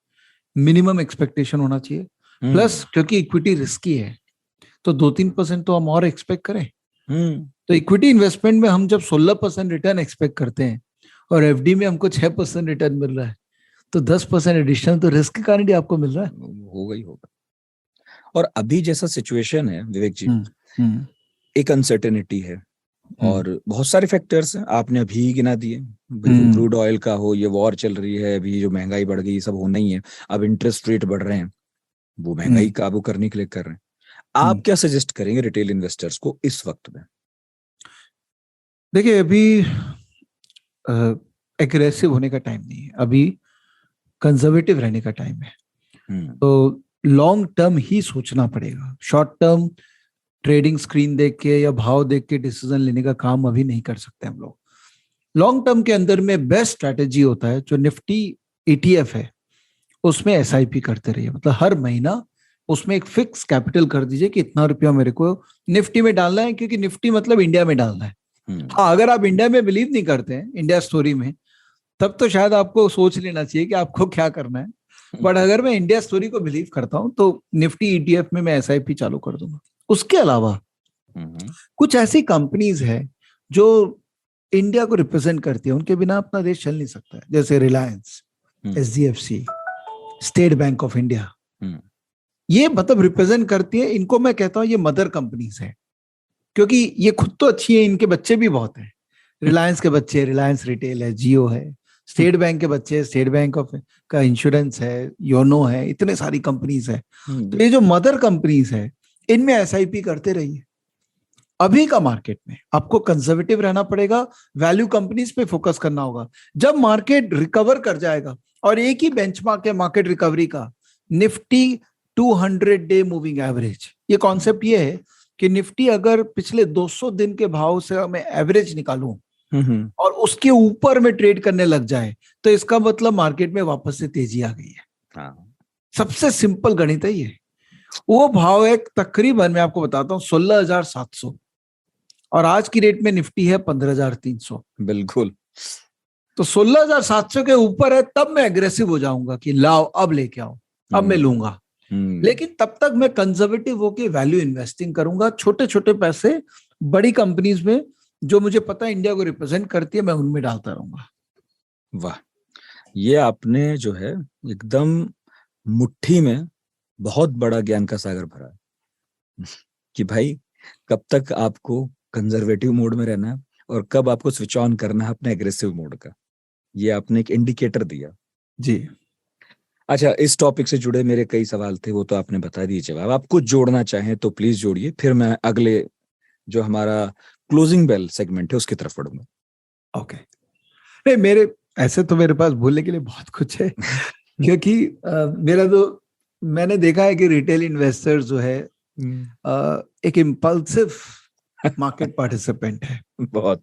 मिनिमम एक्सपेक्टेशन होना चाहिए। प्लस क्योंकि इक्विटी रिस्की है तो 2-3% तो हम और एक्सपेक्ट करें। तो इक्विटी इन्वेस्टमेंट में हम जब 16% रिटर्न एक्सपेक्ट करते हैं और एफडी में हमको 6% रिटर्न मिल रहा है, तो 10% एडिशनल तो रिस्क के कारण ही आपको मिल रहा है। होगा। और अभी जैसा सिचुएशन है विवेक जी, एक अनसर्टेनिटी है और बहुत सारे फैक्टर्स हैं, आपने अभी ही गिना दिए। बिल्कुल क्रूड ऑयल का हो, ये वॉर चल रही है, अभी जो महंगाई बढ़ गई, सब होना ही है। अब इंटरेस्ट रेट बढ़ रहे हैं, वो महंगाई काबू करने के लिए कर रहे हैं। आप क्या सजेस्ट करेंगे रिटेल इन्वेस्टर्स को इस वक्त में? देखिए, अभी एग्रेसिव होने का टाइम नहीं है, अभी कंजर्वेटिव रहने का टाइम है। तो लॉन्ग टर्म ही सोचना पड़ेगा। शॉर्ट टर्म ट्रेडिंग स्क्रीन देख के या भाव देख के डिसीजन लेने का काम अभी नहीं कर सकते हम लोग। लॉन्ग टर्म के अंदर में बेस्ट स्ट्रैटेजी होता है जो निफ्टी ETF है, उसमें SIP करते रहिए। मतलब हर महीना उसमें एक फिक्स कैपिटल कर दीजिए कि इतना रुपया मेरे को निफ्टी में डालना है, क्योंकि निफ्टी मतलब इंडिया में डालना है। हाँ, अगर आप इंडिया में बिलीव नहीं करते हैं, इंडिया स्टोरी में, तब तो शायद आपको सोच लेना चाहिए कि आपको क्या करना है। बट अगर मैं इंडिया स्टोरी को बिलीव करता हूं तो निफ्टी ETF में मैं SIP चालू कर दूंगा। उसके अलावा कुछ ऐसी कंपनीज है जो इंडिया को रिप्रेजेंट करती है, उनके बिना अपना देश चल नहीं सकता है। जैसे Reliance, SDFC, state bank of India, ये मतलब रिप्रेजेंट करती है, इनको मैं कहता हूँ ये मदर कंपनीज है, क्योंकि ये खुद तो अच्छी है, इनके बच्चे भी बहुत हैं। रिलायंस के बच्चे रिलायंस रिटेल है, जियो है, स्टेट बैंक के बच्चे स्टेट बैंक ऑफ का इंश्योरेंस है, योनो है, इतने सारी कंपनीज है। तो ये जो मदर कंपनीज है इनमें एसआईपी करते रहिए। अभी का मार्केट में आपको कंजर्वेटिव रहना पड़ेगा, वैल्यू कंपनीज पे फोकस करना होगा। जब मार्केट रिकवर कर जाएगा, और एक ही बेंचमार्क है मार्केट रिकवरी का, निफ्टी 200 डे मूविंग एवरेज। ये कॉन्सेप्ट ये है कि निफ्टी अगर पिछले 200 दिन के भाव से मैं एवरेज निकालूं और उसके ऊपर में ट्रेड करने लग जाए, तो इसका मतलब मार्केट में वापस से तेजी आ गई है। हाँ। सबसे सिंपल गणित है ये। वो भाव है तकरीबन, मैं आपको बताता हूँ, 16,700, और आज की रेट में निफ्टी है 15,300। बिल्कुल। तो 16,700 के ऊपर है, तब मैं एग्रेसिव हो जाऊंगा कि लाओ अब लेके आओ, अब मैं लूंगा। लेकिन तब तक मैं कंजर्वेटिव होके वैल्यू इन्वेस्टिंग करूंगा, छोटे छोटे पैसे बड़ी कंपनीज में जो मुझे पता है इंडिया को रिप्रेजेंट करती है, मैं उनमें डालता रहूंगा। वाह, ये आपने जो है एकदम मुट्ठी में बहुत बड़ा ज्ञान का सागर भरा है कि भाई कब तक आपको कंजर्वेटिव मोड में रहना है और कब आपको स्विच ऑन करना है अपने एग्रेसिव मोड का। ये आपने एक इंडिकेटर दिया जी। अच्छा, इस टॉपिक से जुड़े मेरे कई सवाल थे, वो तो आपने बता दिए जवाब। आप कुछ जोड़ना चाहें तो प्लीज जोड़िए, फिर मैं अगले जो हमारा क्लोजिंग बेल सेगमेंट है उसकी तरफ बढ़ूंगा। ओके। नहीं, मेरे ऐसे तो मेरे पास बोलने के लिए बहुत कुछ है क्योंकि मेरा तो, मैंने देखा है कि रिटेल इन्वेस्टर्स जो है एक इम्पल्सिव मार्केट पार्टिसिपेंट है बहुत।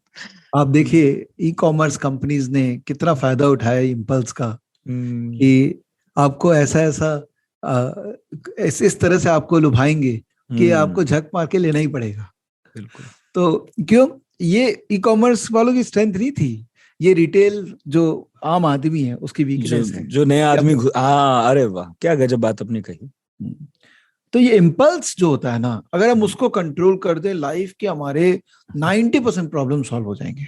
आप देखिए ई कॉमर्स कंपनीज ने कितना फायदा उठाया इम्पल्स का, कि आपको ऐसा इस तरह से आपको लुभाएंगे कि आपको झक मार के लेना ही पड़ेगा। बिल्कुल। तो क्यों, ये ई कॉमर्स वालों की स्ट्रेंथ नहीं थी, ये रिटेल जो आम आदमी है उसकी वीकनेस है, जो नया आदमी। हाँ, अरे वाह, क्या गजब बात आपने कही। तो ये इम्पल्स जो होता है ना, अगर हम उसको कंट्रोल कर दे, लाइफ के हमारे 90% प्रॉब्लम सॉल्व हो जाएंगे।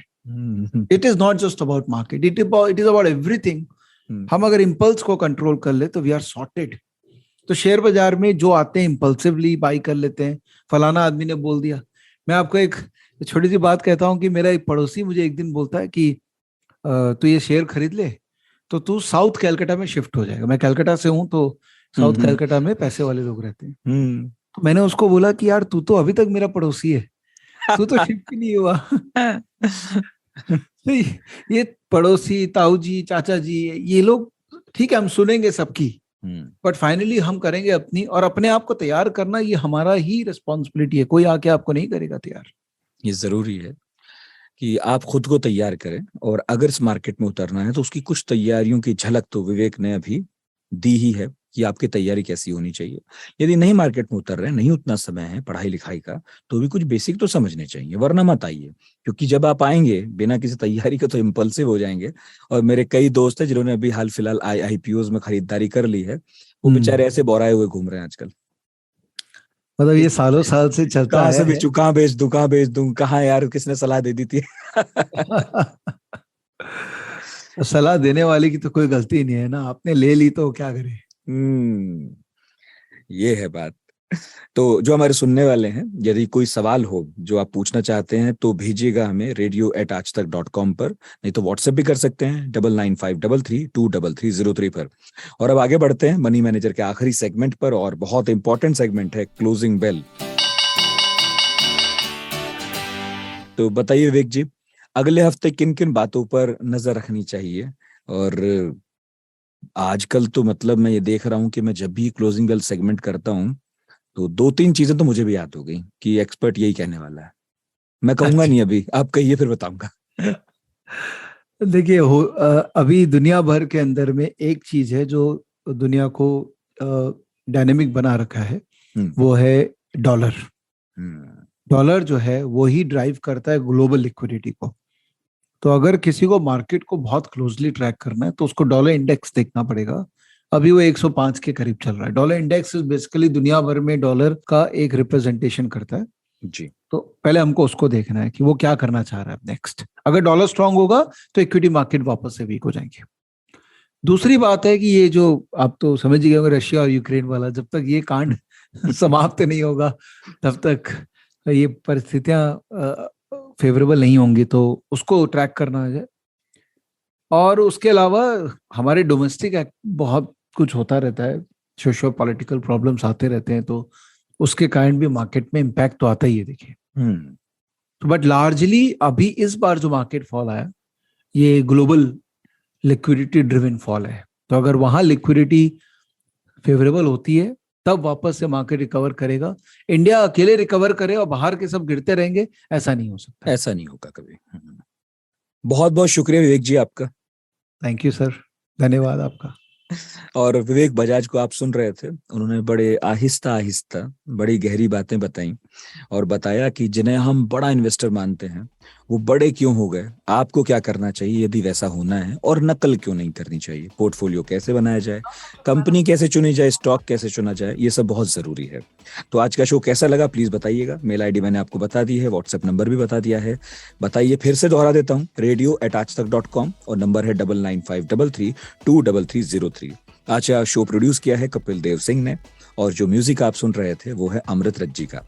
It is not just about market, it is about everything. हम अगर इम्पल्स को कंट्रोल कर ले तो वी आर सॉर्टेड। तो शेयर बाजार में जो आते हैं इम्पल्सिवली बाई कर लेते हैं, फलाना आदमी ने बोल दिया। मैं आपको एक छोटी सी बात कहता हूँ कि मेरा एक पड़ोसी मुझे एक दिन बोलता है कि तू ये शेयर खरीद ले तो तू साउथ कैलकाटा में शिफ्ट हो जाएगा। मैं कैलकाटा से हूँ, तो साउथ कैलकाटा में पैसे वाले लोग रहते हैं। तो मैंने उसको बोला कि यार तू तो अभी तक मेरा पड़ोसी है, तू तो शिफ्ट ही नहीं हुआ। तो ये पड़ोसी, ताऊ जी, चाचा जी, ये लोग ठीक है, हम सुनेंगे सबकी, बट फाइनली हम करेंगे अपनी, और अपने आप को तैयार करना ये हमारा ही रिस्पॉन्सिबिलिटी है, कोई आके आपको नहीं करेगा तैयार। ये जरूरी है कि आप खुद को तैयार करें, और अगर इस मार्केट में उतरना है तो उसकी कुछ तैयारियों की झलक तो विवेक ने अभी दी ही है कि आपकी तैयारी कैसी होनी चाहिए। यदि नहीं मार्केट में उतर रहे, नहीं उतना समय है पढ़ाई लिखाई का, तो भी कुछ बेसिक तो समझने चाहिए, वरना मत आइए। क्योंकि जब आप आएंगे बिना किसी तैयारी के तो इम्पल्सिव हो जाएंगे। और मेरे कई दोस्त हैं जिन्होंने अभी हाल फिलहाल आईपीओ में खरीदारी कर ली है, वो बेचारे ऐसे बोराए हुए घूम रहे हैं आजकल। मतलब ये सालों साल से चलता है। कहाँ से बेचूं, कहाँ बेच दूं, कहाँ यार किसने सलाह दे दी थी। सलाह देने वाले की तो कोई गलती नहीं है ना, आपने ले ली तो क्या करे। ये है बात। तो जो हमारे सुनने वाले हैं, यदि कोई सवाल हो जो आप पूछना चाहते हैं तो भेजिएगा हमें radio@aajtak.com पर, नहीं तो व्हाट्सएप भी कर सकते हैं 9953323303 पर। और अब आगे बढ़ते हैं मनी मैनेजर के आखिरी सेगमेंट पर, और बहुत इंपॉर्टेंट सेगमेंट है क्लोजिंग बेल। तो बताइए विवेक जी, अगले हफ्ते किन किन बातों पर नजर रखनी चाहिए? और आजकल तो मतलब मैं ये देख रहा हूं कि मैं जब भी क्लोजिंग बेल सेगमेंट करता हूं तो 2-3 चीजें तो मुझे भी याद हो गई कि एक्सपर्ट यही कहने वाला है। मैं कहूंगा नहीं, अभी आप कहिए फिर बताऊंगा। देखिए, अभी दुनिया भर के अंदर में एक चीज है जो दुनिया को डायनेमिक बना रखा है, वो है डॉलर। डॉलर जो है वो ही ड्राइव करता है ग्लोबल लिक्विडिटी को। तो अगर किसी को मार्केट को बहुत क्लोजली ट्रैक करना है तो उसको डॉलर इंडेक्स देखना पड़ेगा। अभी वो 105 के करीब चल रहा है। डॉलर इंडेक्स बेसिकली दुनिया भर में डॉलर का एक रिप्रेजेंटेशन करता है जी। तो पहले हमको उसको देखना है कि वो क्या करना चाह रहा है नेक्स्ट। अगर डॉलर स्ट्रांग होगा तो इक्विटी मार्केट वापस से वीक हो जाएंगे। दूसरी बात है कि ये जो आप तो समझ ही गए होंगे रशिया और यूक्रेन वाला, जब तक ये कांड समाप्त नहीं होगा तब तक ये परिस्थितियां फेवरेबल नहीं होंगी, तो उसको ट्रैक करना है। और उसके अलावा हमारे डोमेस्टिक बहुत कुछ होता रहता है, सोशो पॉलिटिकल प्रॉब्लम्स आते रहते हैं, तो उसके कारण भी मार्केट में इम्पैक्ट तो आता ही है, देखिए। तो बट लार्जली अभी इस बार जो मार्केट फॉल आया ये ग्लोबल लिक्विडिटी ड्रिवन फॉल है। तो अगर वहां लिक्विडिटी फेवरेबल होती है तब वापस से मार्केट रिकवर करेगा। इंडिया अकेले रिकवर करे और बाहर के सब गिरते रहेंगे, ऐसा नहीं हो सकता, ऐसा नहीं होगा कभी। बहुत बहुत शुक्रिया विवेक जी आपका। थैंक यू सर, धन्यवाद आपका। और विवेक बजाज को आप सुन रहे थे, उन्होंने बड़े आहिस्ता आहिस्ता बड़ी गहरी बातें बताई और बताया कि जिन्हें हम बड़ा इन्वेस्टर मानते हैं वो बड़े क्यों हो गए, आपको क्या करना चाहिए यदि वैसा होना है, और नकल क्यों नहीं करनी चाहिए, पोर्टफोलियो कैसे बनाया जाए, कंपनी कैसे चुनी जाए, स्टॉक कैसे चुना जाए, ये सब बहुत जरूरी है। तो आज का शो कैसा लगा प्लीज बताइएगा। मेल आईडी मैंने आपको बता दी है, व्हाट्सएप नंबर भी बता दिया है, बताइए, फिर से दोहरा देता हूँ, radio@aajtak.com और नंबर है 9953332303। आज का शो प्रोड्यूस किया है कपिल देव सिंह ने और जो म्यूजिक आप सुन रहे थे वो है अमृत रज्जी का।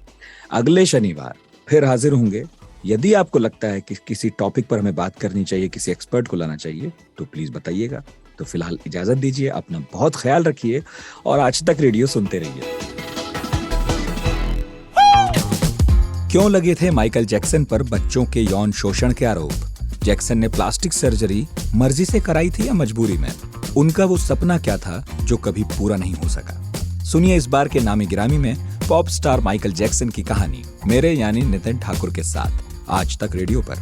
अगले शनिवार फिर हाजिर होंगे। यदि आपको लगता है कि किसी टॉपिक पर हमें बात करनी चाहिए, किसी एक्सपर्ट को लाना चाहिए, तो प्लीज बताइएगा। तो फिलहाल इजाजत दीजिए, अपना बहुत ख्याल रखिए और आज तक रेडियो सुनते रहिए। क्यों लगे थे माइकल जैक्सन पर बच्चों के यौन शोषण के आरोप? जैक्सन ने प्लास्टिक सर्जरी मर्जी से कराई थी या मजबूरी में? उनका वो सपना क्या था जो कभी पूरा नहीं हो सका? सुनिए इस बार के नामी गिरामी में पॉप स्टार माइकल जैक्सन की कहानी मेरे यानी नितिन ठाकुर के साथ आज तक रेडियो पर।